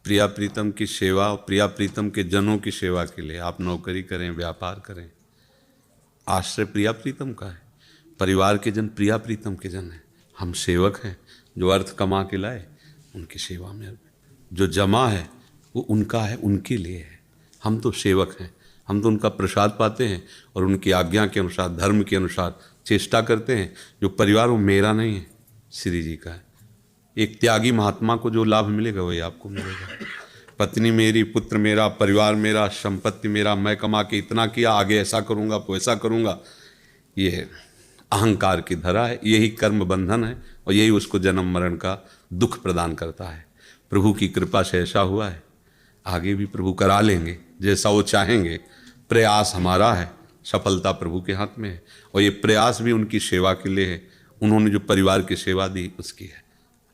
प्रिया प्रीतम की सेवा और प्रिया प्रीतम के जनों की सेवा के लिए आप नौकरी करें, व्यापार करें। आश्रय प्रिया प्रीतम का है, परिवार के जन प्रिया प्रीतम के जन हैं। हम सेवक हैं, जो अर्थ कमा के लाए उनकी सेवा में, जो जमा है वो उनका है, उनके लिए है। हम तो सेवक हैं, हम तो उनका प्रसाद पाते हैं और उनकी आज्ञा के अनुसार, धर्म के अनुसार चेष्टा करते हैं। जो परिवार वो मेरा नहीं है, श्री जी का है। एक त्यागी महात्मा को जो लाभ मिलेगा वही आपको मिलेगा। पत्नी मेरी, पुत्र मेरा, परिवार मेरा, संपत्ति मेरा, मैं कमा के इतना किया, आगे ऐसा करूँगा, वैसा करूँगा, ये अहंकार की धरा है। यही कर्म बंधन है और यही उसको जन्म मरण का दुख प्रदान करता है। प्रभु की कृपा से ऐसा हुआ है, आगे भी प्रभु करा लेंगे जैसा वो चाहेंगे। प्रयास हमारा है, सफलता प्रभु के हाथ में है और ये प्रयास भी उनकी सेवा के लिए है। उन्होंने जो परिवार की सेवा दी उसकी है।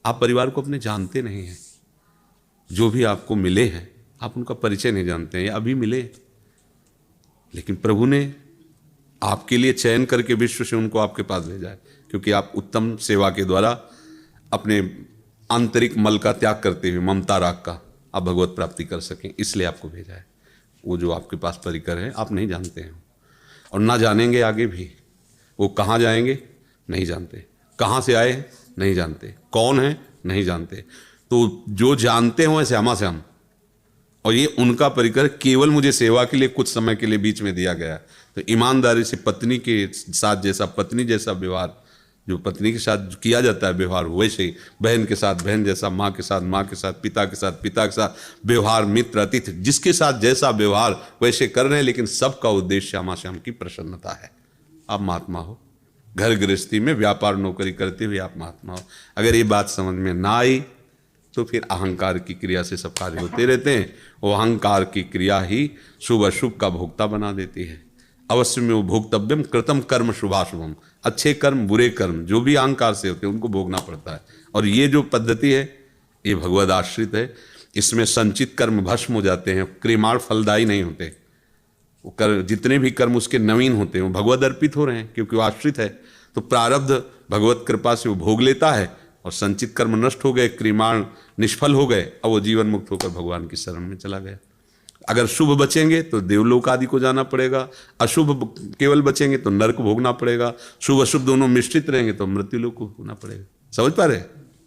आप परिवार को अपने जानते नहीं हैं, जो भी आपको मिले हैं आप उनका परिचय नहीं जानते हैं, या अभी मिले, लेकिन प्रभु ने आपके लिए चयन करके विश्व से उनको आपके पास भेजा है, क्योंकि आप उत्तम सेवा के द्वारा अपने आंतरिक मल का त्याग करते हुए, ममता राग का, आप भगवत प्राप्ति कर सकें, इसलिए आपको भेजा है। वो जो आपके पास परिकर है आप नहीं जानते हैं और ना जानेंगे आगे भी। वो कहाँ जाएंगे नहीं जानते, कहाँ से आए नहीं जानते, कौन है नहीं जानते। तो जो जानते हो ऐसे हम, और ये उनका परिकर केवल मुझे सेवा के लिए कुछ समय के लिए बीच में दिया गया। तो ईमानदारी से पत्नी के साथ जैसा पत्नी जैसा व्यवहार, जो पत्नी के साथ किया जाता है व्यवहार, वैसे ही बहन के साथ बहन जैसा, माँ के साथ माँ के साथ, पिता के साथ पिता के साथ व्यवहार, मित्र अतिथि जिसके साथ जैसा व्यवहार वैसे कर रहे हैं, लेकिन सबका उद्देश्य श्यामा श्याम की प्रसन्नता है। आप महात्मा हो, घर गृहस्थी में व्यापार नौकरी करते हुए आप महात्मा हो। अगर ये बात समझ में ना आई तो फिर अहंकार की क्रिया से सब कार्य होते रहते हैं। वो अहंकार की क्रिया ही शुभ अशुभ का भोक्ता बना देती है। अवश्य में वो भोक्तव्यम कृतम कर्म शुभाशुभम, अच्छे कर्म बुरे कर्म जो भी अहंकार से होते हैं उनको भोगना पड़ता है। और ये जो पद्धति है ये भगवद आश्रित है। इसमें संचित कर्म भस्म हो जाते हैं, क्रियमाण फलदायी नहीं होते। वो कर जितने भी कर्म उसके नवीन होते हैं वो भगवद अर्पित हो रहे हैं, क्योंकि वो आश्रित है। तो प्रारब्ध भगवत कृपा से वो भोग लेता है और संचित कर्म नष्ट हो गए, क्रियमाण निष्फल हो गए, अब वो जीवन मुक्त होकर भगवान की शरण में चला गया। अगर शुभ बचेंगे तो देवलोक आदि को जाना पड़ेगा, अशुभ केवल बचेंगे तो नरक भोगना पड़ेगा, शुभ अशुभ दोनों मिश्रित रहेंगे तो मृत्यु लोक को होना पड़ेगा। समझ पा रहे?